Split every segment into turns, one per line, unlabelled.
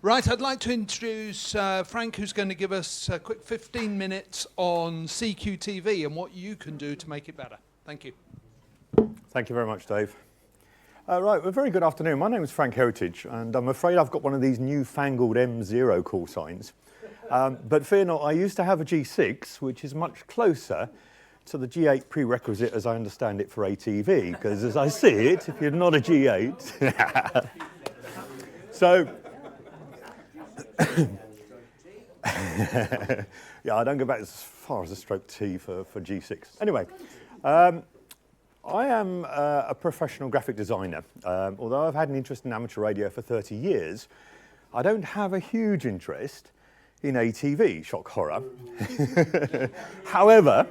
Right, I'd like to introduce Frank, who's going to give us a quick 15 minutes on CQTV and what you can do to make it better. Thank you.
Thank you very much, Dave. Right, well, very good afternoon. My name is Frank Heritage, and I'm afraid I've got one of these newfangled M0 call signs. But fear not, I used to have a G6, which is much closer to the G8 prerequisite as I understand it for ATV, because as I see it, if you're not a G8... So... yeah, I don't go back as far as a stroke T for G6. Anyway, I am a professional graphic designer. Although I've had an interest in amateur radio for 30 years, I don't have a huge interest in ATV, shock horror. However,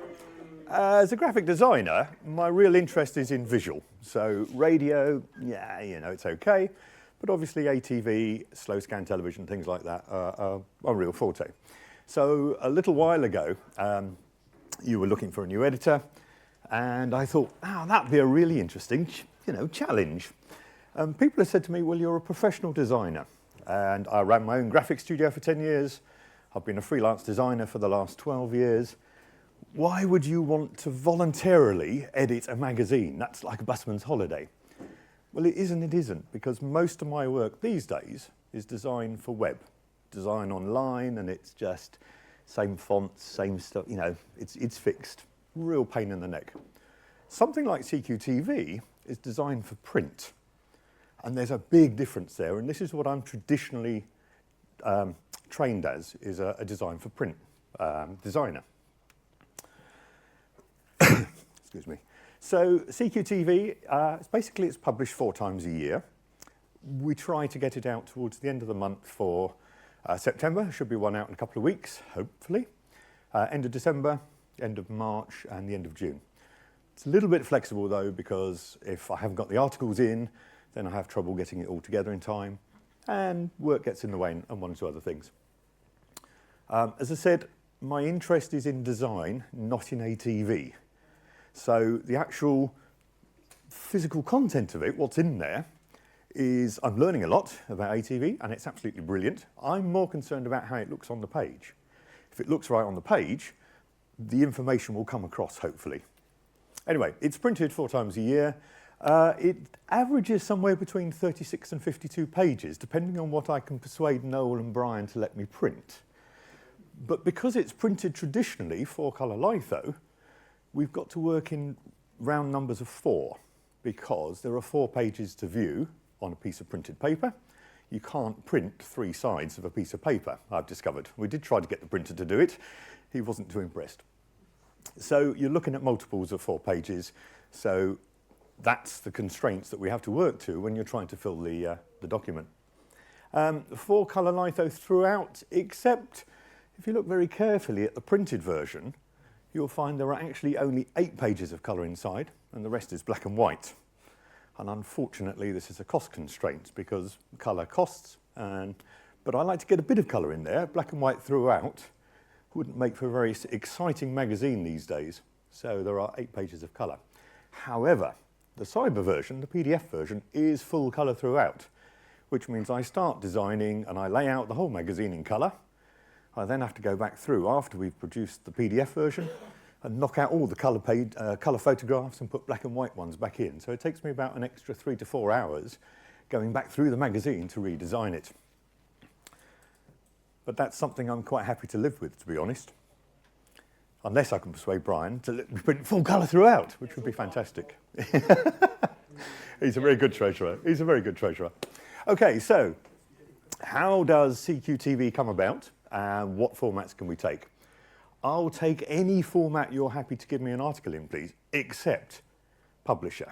as a graphic designer, my real interest is in visual. So radio, yeah, you know, it's okay. But obviously ATV, slow scan television, things like that are a real forte. So a little while ago, you were looking for a new editor, and I thought, oh, that'd be a really interesting, challenge. People have said to me, well, you're a professional designer. And I ran my own graphic studio for 10 years. I've been a freelance designer for the last 12 years. Why would you want to voluntarily edit a magazine? That's like a busman's holiday. Well, it isn't, because most of my work these days is design for web, design online, and it's just same fonts, same stuff, it's fixed. Real pain in the neck. Something like CQTV is designed for print, and there's a big difference there, and this is what I'm traditionally trained as, is a design for print designer. Excuse me. So CQTV, it's published 4 times a year. We try to get it out towards the end of the month for September. Should be one out in a couple of weeks, hopefully. End of December, end of March, and the end of June. It's a little bit flexible though, because if I haven't got the articles in, then I have trouble getting it all together in time, and work gets in the way and one or two other things. As I said, my interest is in design, not in ATV. So the actual physical content of it, what's in there, is I'm learning a lot about ATV, and it's absolutely brilliant. I'm more concerned about how it looks on the page. If it looks right on the page, the information will come across, hopefully. Anyway, it's printed 4 times a year. It averages somewhere between 36 and 52 pages, depending on what I can persuade Noel and Brian to let me print. But because it's printed traditionally 4-colour litho, we've got to work in round numbers of 4, because there are 4 pages to view on a piece of printed paper. You can't print 3 sides of a piece of paper, I've discovered. We did try to get the printer to do it. He wasn't too impressed. So you're looking at multiples of 4 pages. So that's the constraints that we have to work to when you're trying to fill the document. 4-colour litho throughout, except if you look very carefully at the printed version, you'll find there are actually only 8 pages of colour inside, and the rest is black and white. And unfortunately, this is a cost constraint, because colour costs, but I like to get a bit of colour in there. Black and white throughout wouldn't make for a very exciting magazine these days, so there are 8 pages of colour. However, the cyber version, the PDF version, is full colour throughout, which means I start designing and I lay out the whole magazine in colour. I then have to go back through after we've produced the PDF version and knock out all the colour photographs and put black and white ones back in. So it takes me about an extra 3 to 4 hours going back through the magazine to redesign it. But that's something I'm quite happy to live with, to be honest. Unless I can persuade Brian to let me print full colour throughout, which would be fantastic. He's a very good treasurer. He's a very good treasurer. Okay, so how does CQTV come about? And what formats can we take? I'll take any format you're happy to give me an article in, please, except publisher.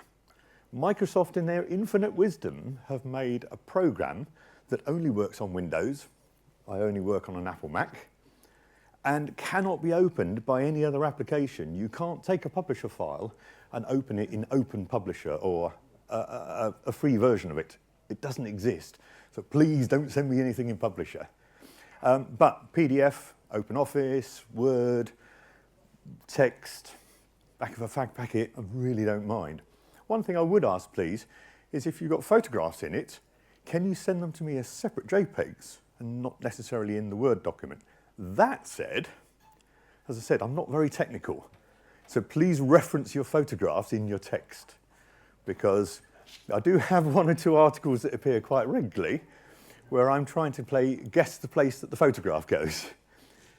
Microsoft, in their infinite wisdom, have made a program that only works on Windows. I only work on an Apple Mac, and cannot be opened by any other application. You can't take a publisher file and open it in Open Publisher or a free version of it. It doesn't exist. So please don't send me anything in Publisher. But PDF, OpenOffice, Word, text, back of a fag packet, I really don't mind. One thing I would ask, please, is if you've got photographs in it, can you send them to me as separate JPEGs and not necessarily in the Word document. That said, as I said, I'm not very technical. So please reference your photographs in your text, because I do have one or two articles that appear quite regularly where I'm trying to guess the place that the photograph goes.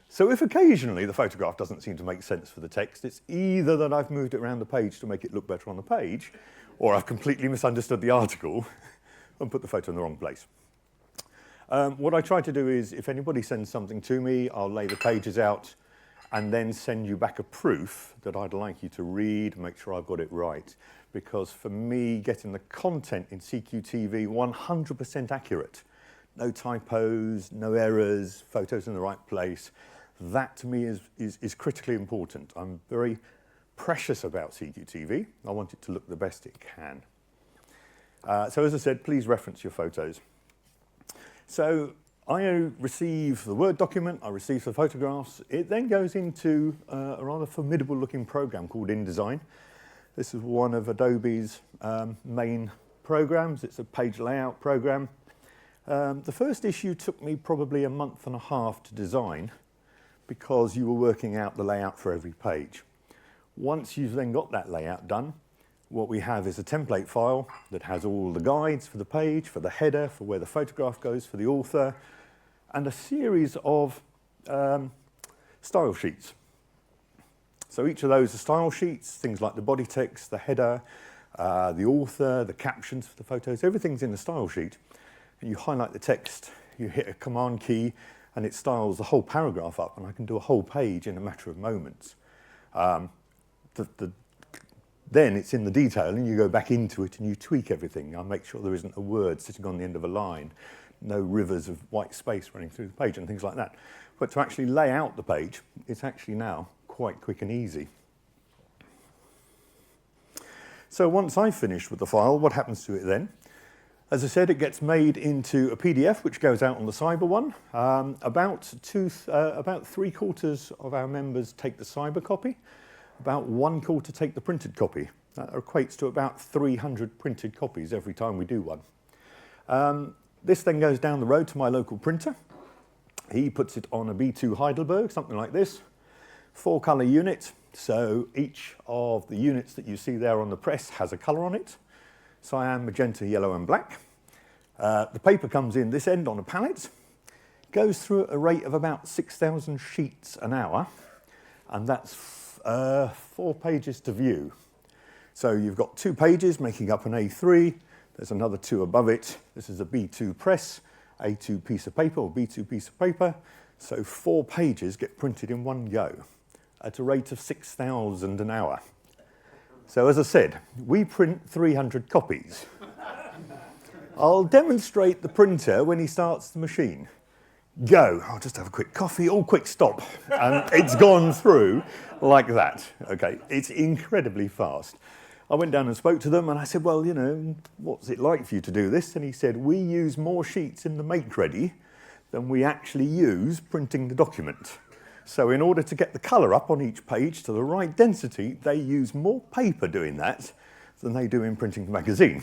So if occasionally the photograph doesn't seem to make sense for the text, it's either that I've moved it around the page to make it look better on the page, or I've completely misunderstood the article and put the photo in the wrong place. What I try to do is, if anybody sends something to me, I'll lay the pages out and then send you back a proof that I'd like you to read, make sure I've got it right. Because for me, getting the content in CQTV 100% accurate, no typos, no errors, photos in the right place, that to me is critically important. I'm very precious about CQTV. I want it to look the best it can. So as I said, please reference your photos. So I receive the Word document, I receive the photographs. It then goes into a rather formidable looking program called InDesign. This is one of Adobe's main programs. It's a page layout program. The first issue took me probably a month and a half to design because you were working out the layout for every page. Once you've then got that layout done, what we have is a template file that has all the guides for the page, for the header, for where the photograph goes, for the author, and a series of style sheets. So each of those are style sheets, things like the body text, the header, the author, the captions for the photos, everything's in the style sheet. And you highlight the text, you hit a command key, and it styles the whole paragraph up, and I can do a whole page in a matter of moments. Then it's in the detail, and you go back into it and you tweak everything. I make sure there isn't a word sitting on the end of a line, no rivers of white space running through the page and things like that. But to actually lay out the page, it's actually now quite quick and easy. So once I've finished with the file, what happens to it then? As I said, it gets made into a PDF, which goes out on the Cyber one. About 3/4 of our members take the Cyber copy. About 1/4 take the printed copy. That equates to about 300 printed copies every time we do one. This then goes down the road to my local printer. He puts it on a B2 Heidelberg, something like this. 4-colour unit, so each of the units that you see there on the press has a colour on it. Cyan, magenta, yellow and black. The paper comes in this end on a pallet, goes through at a rate of about 6,000 sheets an hour, and that's 4 pages to view. So you've got 2 pages making up an A3, there's another 2 above it. This is a B2 press, A2 piece of paper or B2 piece of paper. So 4 pages get printed in one go at a rate of 6,000 an hour. So as I said, we print 300 copies. I'll demonstrate the printer when he starts the machine. Go, I'll just have a quick coffee, quick stop. And it's gone through like that. Okay, it's incredibly fast. I went down and spoke to them and I said, well, you know, what's it like for you to do this? And he said, we use more sheets in the make ready than we actually use printing the document. So in order to get the colour up on each page to the right density, they use more paper doing that than they do in printing the magazine.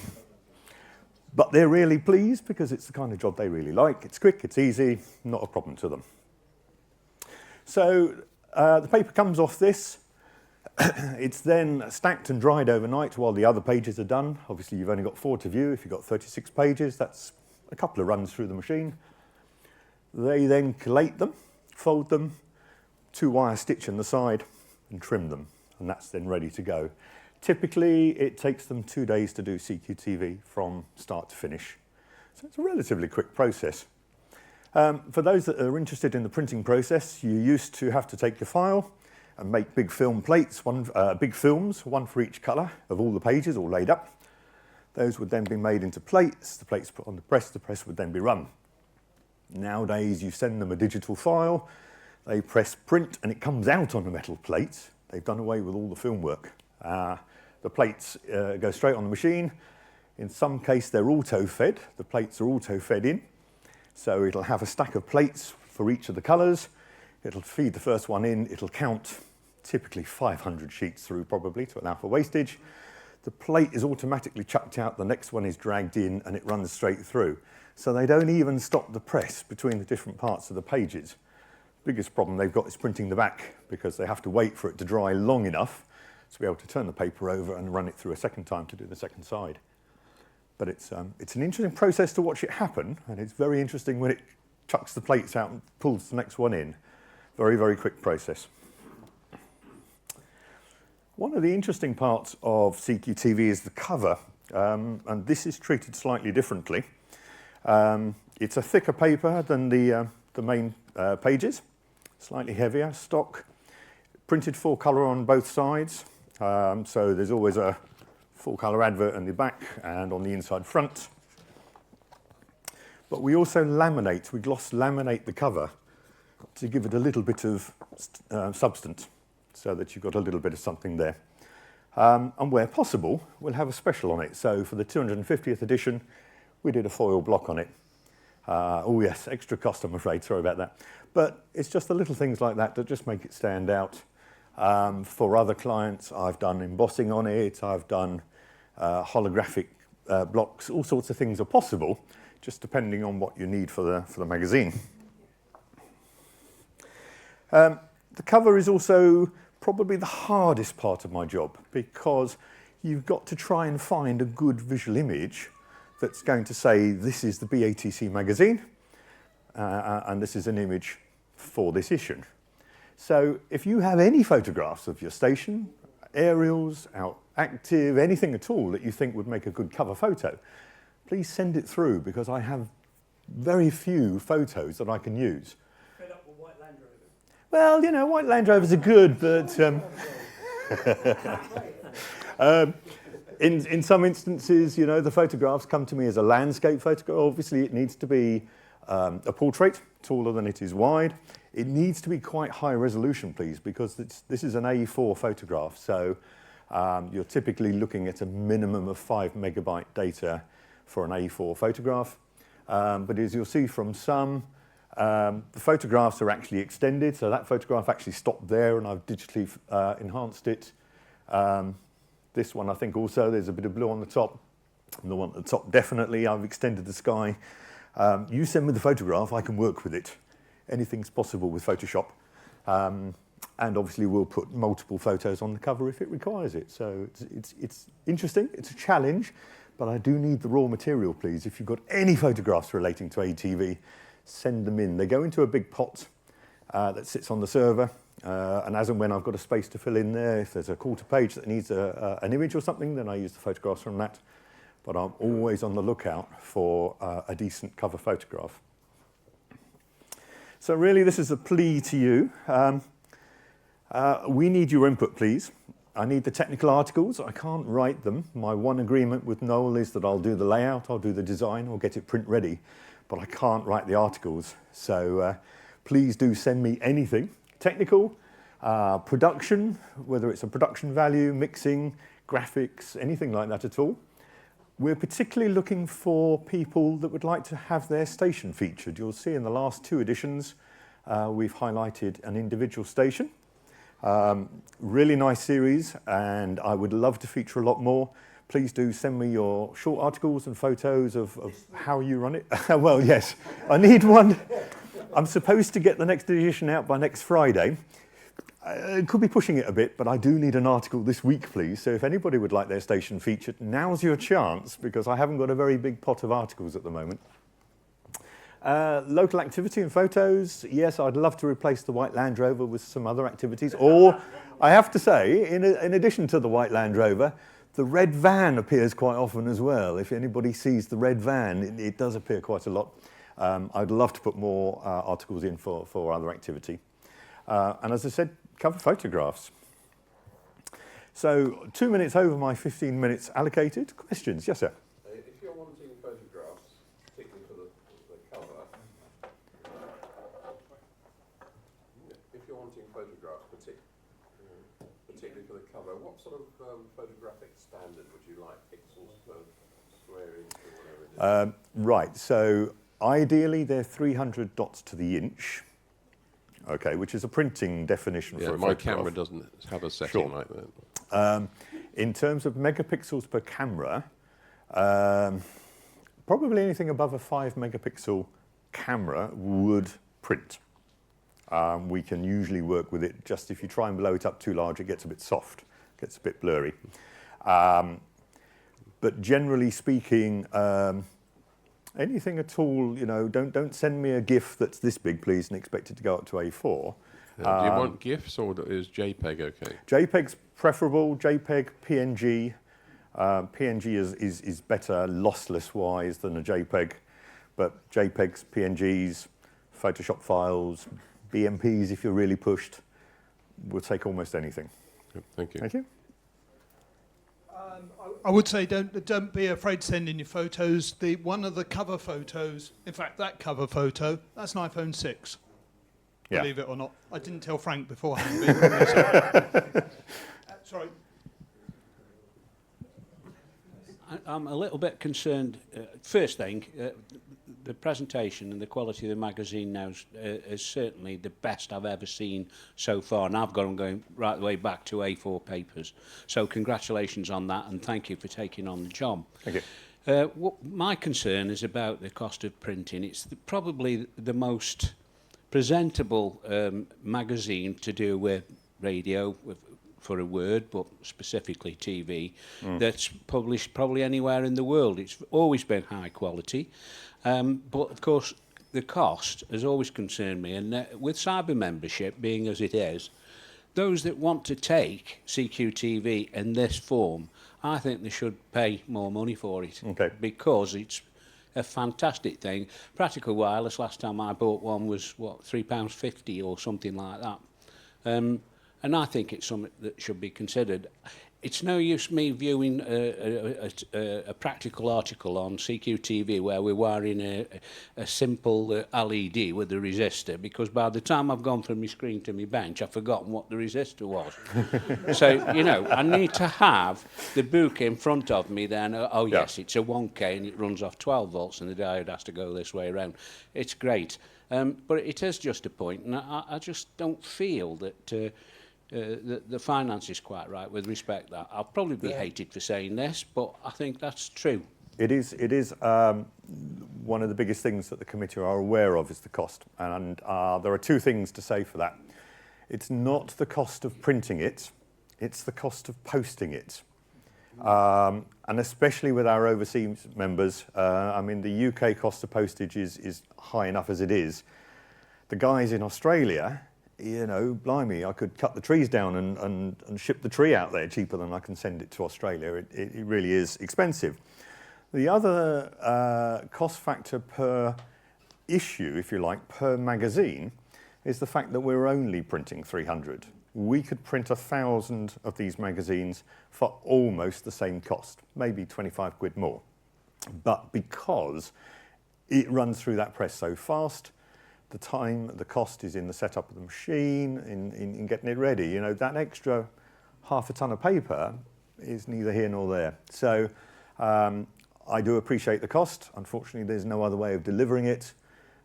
But they're really pleased because it's the kind of job they really like. It's quick, it's easy, not a problem to them. So the paper comes off this. It's then stacked and dried overnight while the other pages are done. Obviously, you've only got 4 to view. If you've got 36 pages, that's a couple of runs through the machine. They then collate them, fold them, 2-wire stitch in the side, and trim them. And that's then ready to go. Typically, it takes them 2 days to do CQTV from start to finish. So it's a relatively quick process. For those that are interested in the printing process, you used to have to take your file and make big film plates, big films, one for each colour of all the pages all laid up. Those would then be made into plates, the plates put on the press would then be run. Nowadays, you send them a digital file, they press print and it comes out on a metal plate. They've done away with all the film work. The plates go straight on the machine. In some case, they're auto-fed. The plates are auto-fed in. So it'll have a stack of plates for each of the colours. It'll feed the first one in. It'll count typically 500 sheets through probably to allow for wastage. the plate is automatically chucked out, the next one is dragged in, and it runs straight through. So they don't even stop the press between the different parts of the pages. Biggest problem they've got is printing the back, because they have to wait for it to dry long enough to be able to turn the paper over and run it through a second time to do the second side. But it's an interesting process to watch it happen, and it's very interesting when it chucks the plates out and pulls the next one in. Very, very quick process. One of the interesting parts of CQTV is the cover, and this is treated slightly differently. It's a thicker paper than the main pages, slightly heavier, stock, printed full colour on both sides, so there's always a full colour advert on the back and on the inside front. But we also laminate, we gloss laminate the cover to give it a little bit of substance, so that you've got a little bit of something there. And where possible, we'll have a special on it. So for the 250th edition, we did a foil block on it. Oh yes, extra cost, I'm afraid, sorry about that. But it's just the little things like that that just make it stand out. For other clients, I've done embossing on it, I've done holographic blocks, all sorts of things are possible, just depending on what you need for the magazine. The cover is also probably the hardest part of my job, because you've got to try and find a good visual image that's going to say this is the BATC magazine and this is an image for this issue. So if you have any photographs of your station, aerials, active, anything at all that you think would make a good cover photo, please send it through, because I have very few photos that I can use.
Fed up with white Land Rovers?
Well, you know, white Land Rovers are good, but in some instances, you know, the photographs come to me as a landscape photograph. Obviously, it needs to be a portrait, taller than it is wide. It needs to be quite high resolution, please, because this is an A4 photograph. So you're typically looking at a minimum of 5 megabyte data for an A4 photograph. But as you'll see from some, the photographs are actually extended. So that photograph actually stopped there, and I've digitally enhanced it. This one, I think also, there's a bit of blue on the top. And the one at the top, definitely, I've extended the sky. You send me the photograph, I can work with it. Anything's possible with Photoshop. And obviously, we'll put multiple photos on the cover if it requires it. So it's interesting, it's a challenge, but I do need the raw material, please. If you've got any photographs relating to ATV, send them in. They go into a big pot that sits on the server. And as and when I've got a space to fill in there, if there's a quarter page that needs an image or something, then I use the photographs from that. But I'm always on the lookout for a decent cover photograph. So really, this is a plea to you. We need your input, please. I need the technical articles. I can't write them. My one agreement with Noel is that I'll do the layout, I'll do the design, or get it print ready, but I can't write the articles. So please do send me anything. Technical, production, whether it's a production value, mixing, graphics, anything like that at all. We're particularly looking for people that would like to have their station featured. You'll see in the last 2 editions, we've highlighted an individual station. Really nice series, and I would love to feature a lot more. Please do send me your short articles and photos of how you run it. Well, yes, I need one. I'm supposed to get the next edition out by next Friday. It could be pushing it a bit, but I do need an article this week, please. So if anybody would like their station featured, now's your chance, because I haven't got a very big pot of articles at the moment. Local activity and photos. Yes, I'd love to replace the white Land Rover with some other activities. Or, I have to say, in addition to the white Land Rover, the red van appears quite often as well. If anybody sees the red van, it does appear quite a lot. I'd love to put more articles in for other activity. And as I said, cover photographs. So 2 minutes over my 15 minutes allocated. Questions? Yes, sir.
If you're wanting photographs, particularly for the cover, if you're wanting photographs, particularly for the cover, what sort of photographic standard would you like? Pixels per square inch or whatever it is?
Right, so ideally they're 300 dots to the inch. Okay, which is a printing definition for a photograph.
My camera doesn't have a setting like that.
In terms of megapixels per camera, probably anything above a 5 megapixel camera would print. We can usually work with it. Just if you try and blow it up too large, it gets a bit soft, gets a bit blurry. But generally speaking, anything at all, you know, don't send me a GIF that's this big, please, and expect it to go up to A4.
Do you want GIFs or is JPEG okay?
JPEG's preferable. JPEG, PNG. PNG is better lossless-wise than a JPEG, but JPEGs, PNGs, Photoshop files, BMPs, if you're really pushed, will take almost anything.
Good, thank you.
Thank you.
I would say don't be afraid to send in your photos. One of the cover photos, in fact, that cover photo, that's an iPhone 6.
Yeah.
Believe it or not. I didn't tell Frank beforehand. Sorry.
I'm a little bit concerned. First thing, the presentation and the quality of the magazine now is certainly the best I've ever seen so far, and I've got them going right the way back to A4 papers. So congratulations on that, and thank you for taking on the job.
Thank you.
My concern is about the cost of printing. It's probably the most presentable magazine to do with radio, for a word, but specifically TV, that's published probably anywhere in the world. It's always been high quality, but of course the cost has always concerned me, and with cyber membership being as it is, those that want to take CQTV in this form, I think they should pay more money for it, because it's a fantastic thing. Practical Wireless, last time I bought one was, what, £3.50 or something like that. And I think it's something that should be considered. It's no use me viewing a practical article on CQTV where we're wiring a simple LED with a resistor, because by the time I've gone from my screen to my bench, I've forgotten what the resistor was. So, you know, I need to have the book in front of me then. Oh, yes, it's a 1K and it runs off 12 volts and the diode has to go this way around. It's great. But it is just a point, and I just don't feel that... the finance is quite right with respect to that. I'll probably be hated for saying this, but I think that's true.
It is one of the biggest things that the committee are aware of is the cost, and there are two things to say for that. It's not the cost of printing it, it's the cost of posting it. And especially with our overseas members, I mean, the UK cost of postage is high enough as it is. The guys in Australia, you know, blimey, I could cut the trees down and ship the tree out there cheaper than I can send it to Australia. It really is expensive. The other cost factor per issue, if you like, per magazine, is the fact that we're only printing 300. We could print 1,000 of these magazines for almost the same cost, maybe 25 quid more. But because it runs through that press so fast, the time, the cost is in the setup of the machine, in getting it ready. You know, that extra half a ton of paper is neither here nor there. So I do appreciate the cost. Unfortunately, there's no other way of delivering it,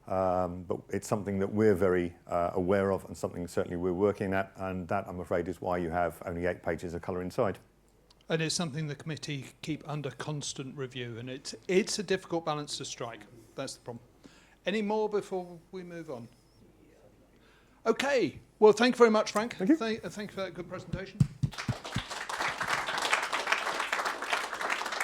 but it's something that we're very aware of and something certainly we're working at, and that, I'm afraid, is why you have only 8 pages of colour inside.
And it's something the committee keep under constant review, and it's a difficult balance to strike. That's the problem. Any more before we move on? Okay. Well, thank you very much, Frank.
Thank you.
Thank you for that good presentation.